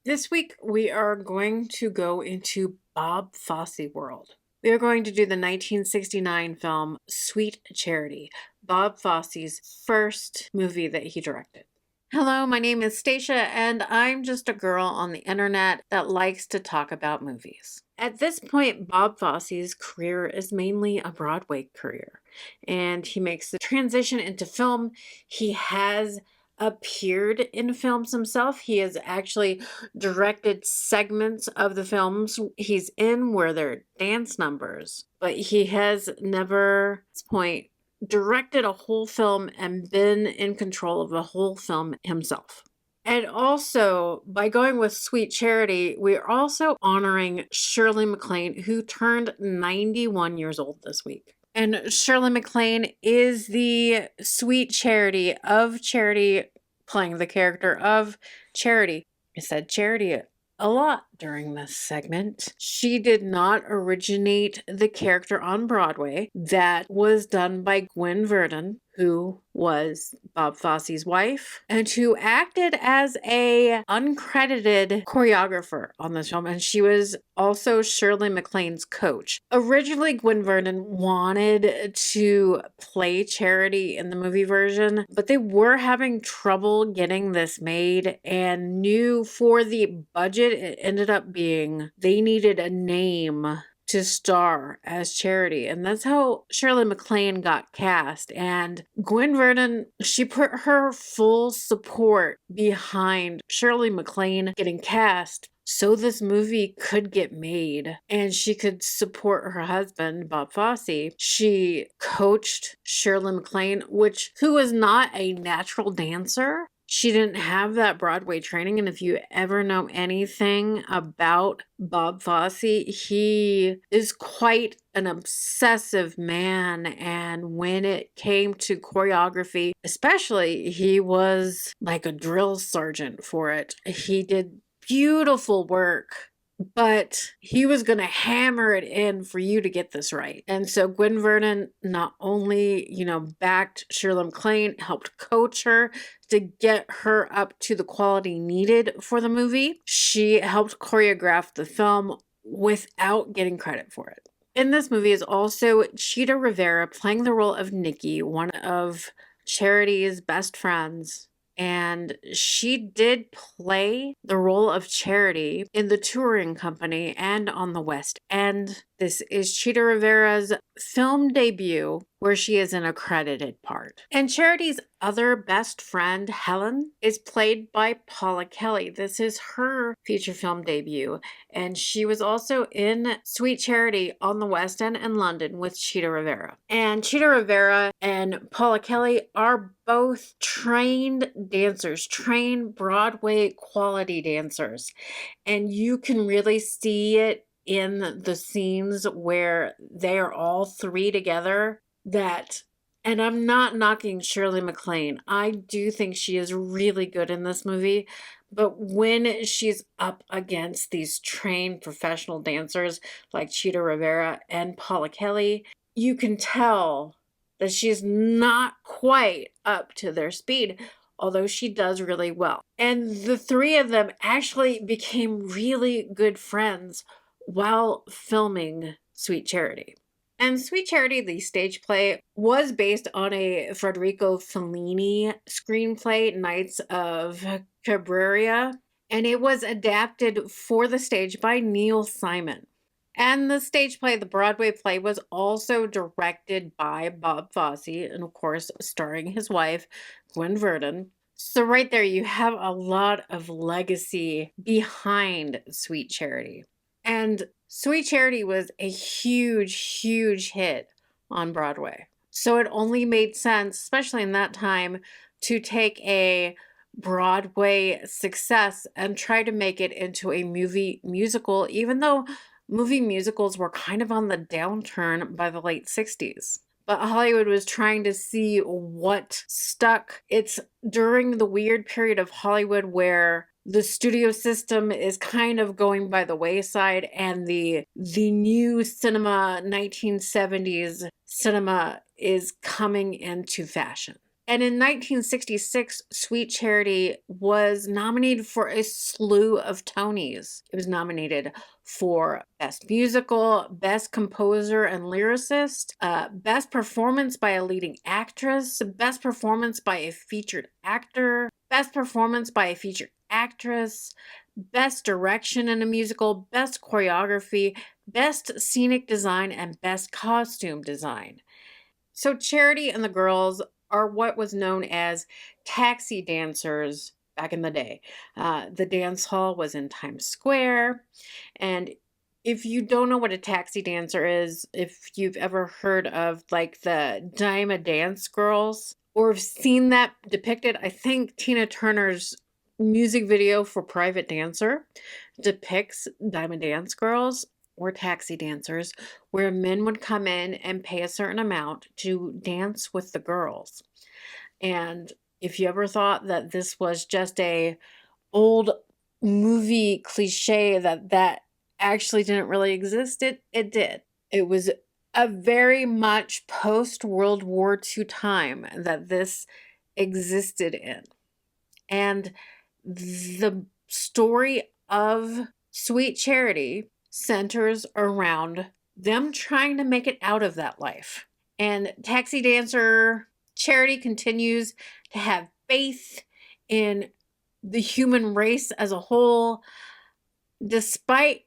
This week, we are going to go into Bob Fosse world. We are going to do the 1969 film Sweet Charity, Bob Fosse's first movie that he directed. Hello, my name is Stacia, and I'm just a girl on the internet that likes to talk about movies. At this point, Bob Fosse's career is mainly a Broadway career, and he makes the transition into film. He has appeared in films himself. He has actually directed segments of the films he's in where they're dance numbers, but he has never, at this point, directed a whole film and been in control of the whole film himself. And also, by going with Sweet Charity, we're also honoring Shirley MacLaine, who turned 91 years old this week. And Shirley MacLaine is the Sweet Charity of Charity, playing the character of Charity. I said Charity a lot during this segment. She did not originate the character on Broadway. That was done by Gwen Verdon, who was Bob Fosse's wife and who acted as a uncredited choreographer on this film, and she was also Shirley MacLaine's coach. Originally, Gwen Verdon wanted to play Charity in the movie version, but they were having trouble getting this made and knew for the budget it ended up being they needed a name to star as Charity. And that's how Shirley MacLaine got cast. And Gwen Verdon, she put her full support behind Shirley MacLaine getting cast so this movie could get made and she could support her husband, Bob Fosse. She coached Shirley MacLaine, who was not a natural dancer. She didn't have that Broadway training, and if you ever know anything about Bob Fosse, he is quite an obsessive man, and when it came to choreography, especially, he was like a drill sergeant for it. He did beautiful work, but he was going to hammer it in for you to get this right. And so Gwen Verdon not only, backed Shirley MacLaine, helped coach her to get her up to the quality needed for the movie. She helped choreograph the film without getting credit for it. In this movie is also Chita Rivera playing the role of Nikki, one of Charity's best friends. And she did play the role of Charity in the touring company and on the West End. This is Chita Rivera's film debut where she is an accredited part. And Charity's other best friend, Helen, is played by Paula Kelly. This is her feature film debut. And she was also in Sweet Charity on the West End in London with Chita Rivera. And Chita Rivera and Paula Kelly are both trained dancers, trained Broadway quality dancers. And you can really see it in the scenes where they are all three together. And I'm not knocking Shirley MacLaine. I do think she is really good in this movie. But when she's up against these trained professional dancers like Chita Rivera and Paula Kelly, you can tell that she's not quite up to their speed, although she does really well. And the three of them actually became really good friends while filming Sweet Charity. And Sweet Charity, the stage play, was based on a Federico Fellini screenplay, Knights of Cabiria, and it was adapted for the stage by Neil Simon. And the stage play, the Broadway play, was also directed by Bob Fosse, and of course, starring his wife, Gwen Verdon. So right there, you have a lot of legacy behind Sweet Charity. And Sweet Charity was a huge, huge hit on Broadway. So it only made sense, especially in that time, to take a Broadway success and try to make it into a movie musical, even though movie musicals were kind of on the downturn by the late 60s. But Hollywood was trying to see what stuck. It's during the weird period of Hollywood where the studio system is kind of going by the wayside, and the new cinema, 1970s cinema, is coming into fashion. And in 1966, Sweet Charity was nominated for a slew of Tonys. It was nominated for Best Musical, Best Composer and Lyricist, Best Performance by a Leading Actress, Best Performance by a Featured Actor, Best Performance by a Featured Actress, Best Direction in a Musical, Best Choreography, Best Scenic Design, and Best Costume Design. So Charity and the girls are what was known as taxi dancers back in the day. The dance hall was in Times Square. And if you don't know what a taxi dancer is, if you've ever heard of like the Dime Dance Girls or have seen that depicted, I think Tina Turner's music video for Private Dancer depicts Dime Dance Girls or taxi dancers, where men would come in and pay a certain amount to dance with the girls. And if you ever thought that this was just a old movie cliche that actually didn't really exist, it did. It was a very much post-World War II time that this existed in. And the story of Sweet Charity centers around them trying to make it out of that life. And taxi dancer Charity continues to have faith in the human race as a whole, despite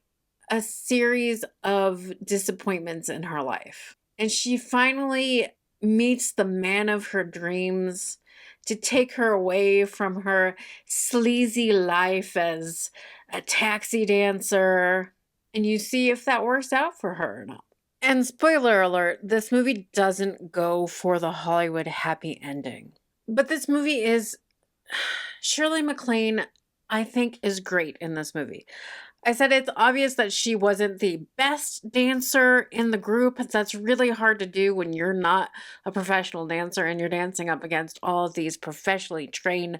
a series of disappointments in her life. And she finally meets the man of her dreams to take her away from her sleazy life as a taxi dancer. And you see if that works out for her or not. And spoiler alert, this movie doesn't go for the Hollywood happy ending. But this movie is... Shirley MacLaine, I think, is great in this movie. I said it's obvious that she wasn't the best dancer in the group. That's really hard to do when you're not a professional dancer and you're dancing up against all of these professionally trained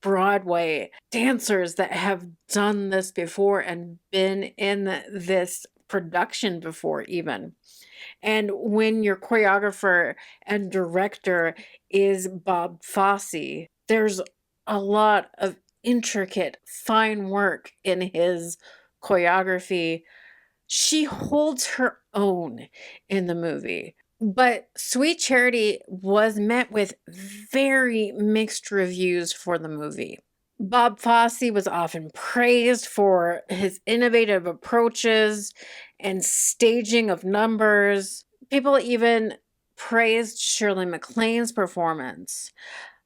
Broadway dancers that have done this before and been in this production before even. And when your choreographer and director is Bob Fosse, there's a lot of intricate, fine work in his choreography. She holds her own in the movie. But Sweet Charity was met with very mixed reviews for the movie. Bob Fosse was often praised for his innovative approaches and staging of numbers. People even praised Shirley MacLaine's performance.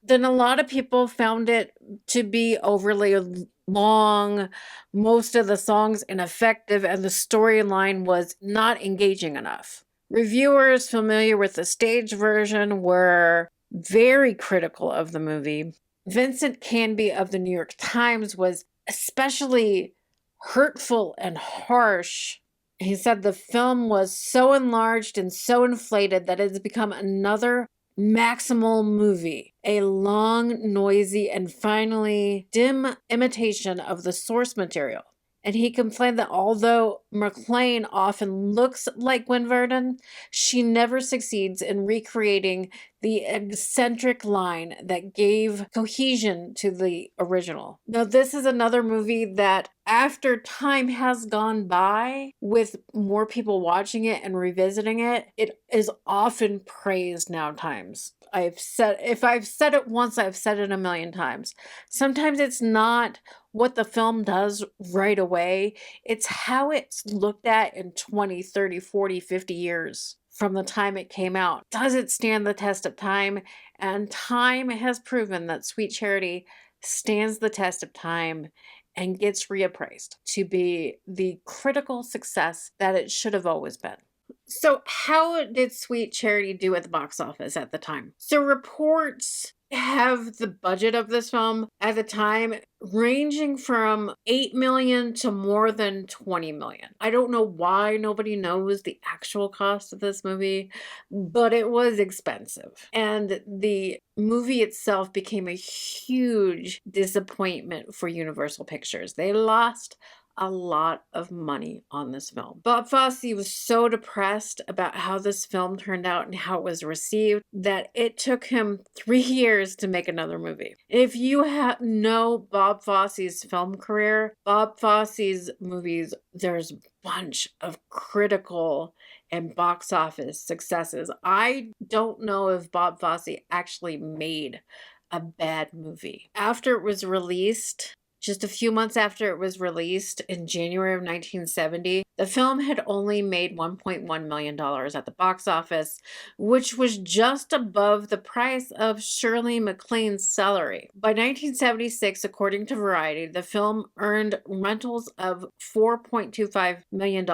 Then a lot of people found it to be overly long, most of the songs ineffective, and the storyline was not engaging enough. Reviewers familiar with the stage version were very critical of the movie. Vincent Canby of the New York Times was especially hurtful and harsh. He said the film was so enlarged and so inflated that it has become another Maximal movie, a long, noisy, and finally dim imitation of the source material. And he complained that although MacLaine often looks like Gwen Verdon, she never succeeds in recreating the eccentric line that gave cohesion to the original. Now, this is another movie that, after time has gone by, with more people watching it and revisiting it, it is often praised nowtimes. If I've said it once, I've said it a million times. Sometimes it's not what the film does right away. It's how it's looked at in 20, 30, 40, 50 years from the time it came out. Does it stand the test of time? And time has proven that Sweet Charity stands the test of time and gets reappraised to be the critical success that it should have always been. So how did Sweet Charity do at the box office at the time? So reports have the budget of this film at the time ranging from 8 million to more than 20 million. I don't know why nobody knows the actual cost of this movie, but it was expensive. And the movie itself became a huge disappointment for Universal Pictures. They lost a lot of money on this film. Bob Fosse was so depressed about how this film turned out and how it was received that it took him 3 years to make another movie. If you know Bob Fosse's film career, Bob Fosse's movies, there's a bunch of critical and box office successes. I don't know if Bob Fosse actually made a bad movie. After it was released, just a few months after it was released in January of 1970, the film had only made $1.1 million at the box office, which was just above the price of Shirley MacLaine's salary. By 1976, according to Variety, the film earned rentals of $4.25 million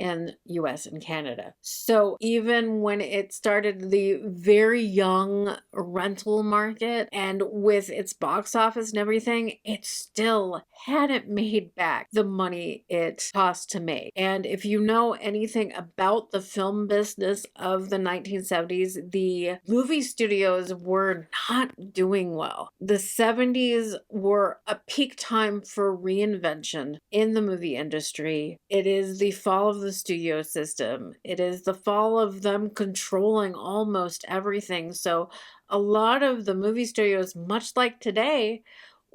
in US and Canada. So even when it started the very young rental market and with its box office and everything, it still hadn't made back the money it cost to make. And if you know anything about the film business of the 1970s, the movie studios were not doing well. The 70s were a peak time for reinvention in the movie industry. It is the fall of the studio system. It is the fall of them controlling almost everything. So a lot of the movie studios, much like today,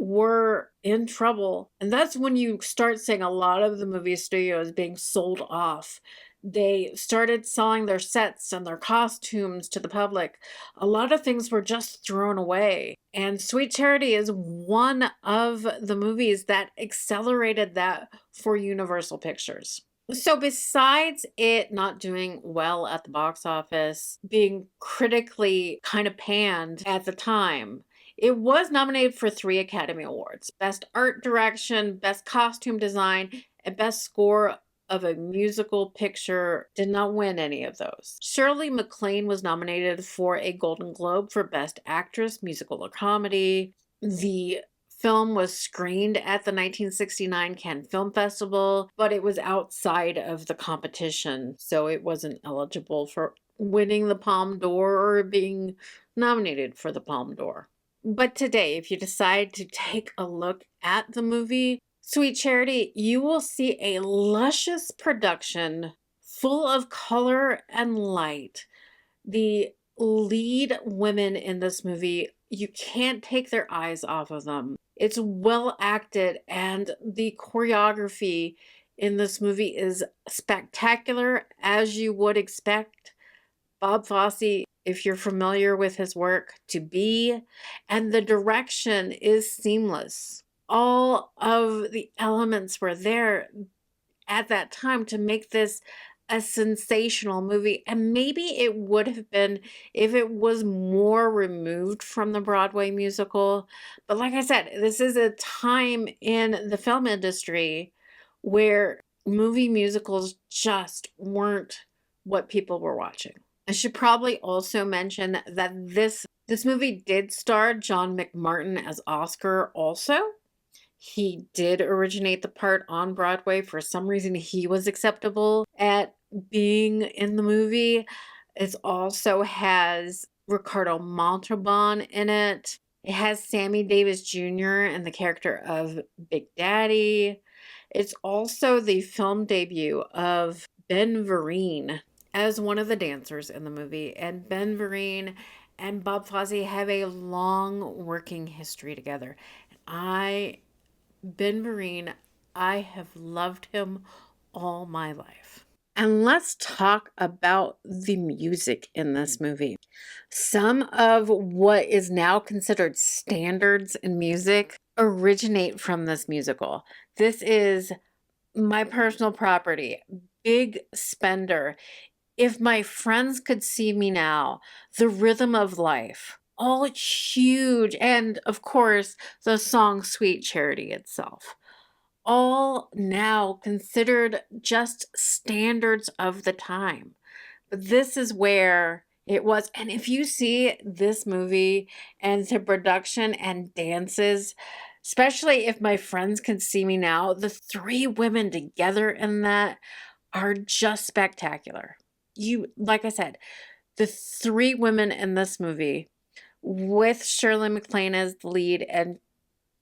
were in trouble. And that's when you start seeing a lot of the movie studios being sold off. They started selling their sets and their costumes to the public. A lot of things were just thrown away. And Sweet Charity is one of the movies that accelerated that for Universal Pictures. So besides it not doing well at the box office, being critically kind of panned at the time, it was nominated for 3 Academy Awards: Best Art Direction, Best Costume Design, and Best Score of a Musical Picture. Did not win any of those. Shirley MacLaine was nominated for a Golden Globe for Best Actress, Musical or Comedy. The film was screened at the 1969 Cannes Film Festival, but it was outside of the competition, so it wasn't eligible for winning the Palme d'Or or being nominated for the Palme d'Or. But today, if you decide to take a look at the movie Sweet Charity, you will see a luscious production full of color and light. The lead women in this movie, you can't take their eyes off of them. It's well acted, and the choreography in this movie is spectacular, as you would expect Bob Fosse, if you're familiar with his work, to be, and the direction is seamless. All of the elements were there at that time to make this a sensational movie, and maybe it would have been if it was more removed from the Broadway musical. But like I said, this is a time in the film industry where movie musicals just weren't what people were watching. I should probably also mention that this movie did star John McMartin as Oscar also. He did originate the part on Broadway. For some reason, he was acceptable at being in the movie. It also has Ricardo Montalban in it. It has Sammy Davis Jr. and the character of Big Daddy. It's also the film debut of Ben Vereen as one of the dancers in the movie. And Ben Vereen and Bob Fosse have a long working history together. Ben Vereen, I have loved him all my life. And let's talk about the music in this movie. Some of what is now considered standards in music originate from this musical. This is my personal property. Big spender. If My Friends Could See Me Now, The Rhythm of Life, all huge. And of course, the song Sweet Charity itself. All now considered just standards of the time. But this is where it was. And if you see this movie and the production and dances, especially If My Friends Can See Me Now, the 3 women together in that are just spectacular. Like I said, the 3 women in this movie with Shirley MacLaine as the lead and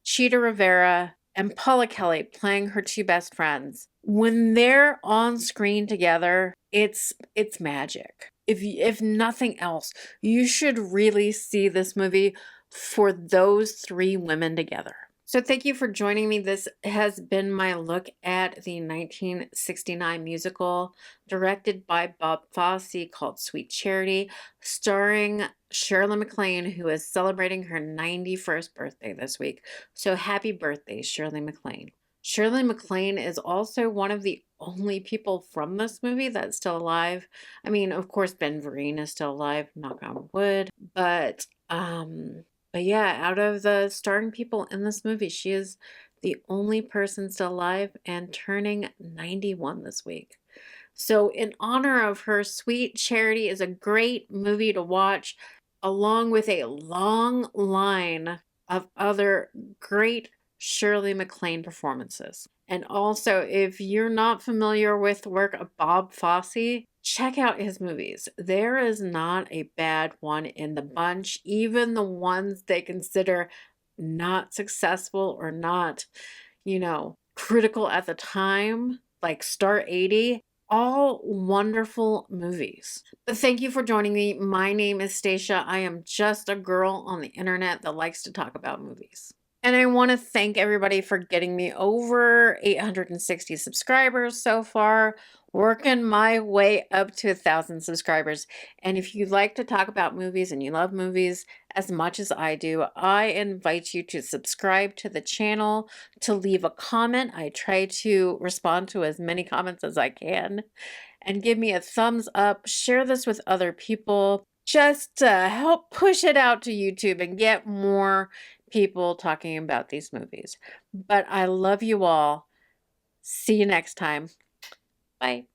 Chita Rivera and Paula Kelly playing her two best friends. When they're on screen together, it's magic. If nothing else, you should really see this movie for those three women together. So thank you for joining me. This has been my look at the 1969 musical directed by Bob Fosse called Sweet Charity, starring Shirley MacLaine, who is celebrating her 91st birthday this week. So happy birthday, Shirley MacLaine. Shirley MacLaine is also one of the only people from this movie that's still alive. I mean, of course, Ben Vereen is still alive, knock on wood, but yeah, out of the starring people in this movie, she is the only person still alive and turning 91 this week. So in honor of her, Sweet Charity is a great movie to watch, along with a long line of other great Shirley MacLaine performances. And also, if you're not familiar with the work of Bob Fosse, check out his movies. There is not a bad one in the bunch, even the ones they consider not successful or not, critical at the time, like Star 80. All wonderful movies. But thank you for joining me. My name is Stacia. I am just a girl on the internet that likes to talk about movies. And I want to thank everybody for getting me over 860 subscribers so far, working my way up to 1,000 subscribers. And if you like to talk about movies and you love movies as much as I do, I invite you to subscribe to the channel, to leave a comment. I try to respond to as many comments as I can, and give me a thumbs up. Share this with other people. Just help push it out to YouTube and get more people talking about these movies. But I love you all. See you next time. Bye.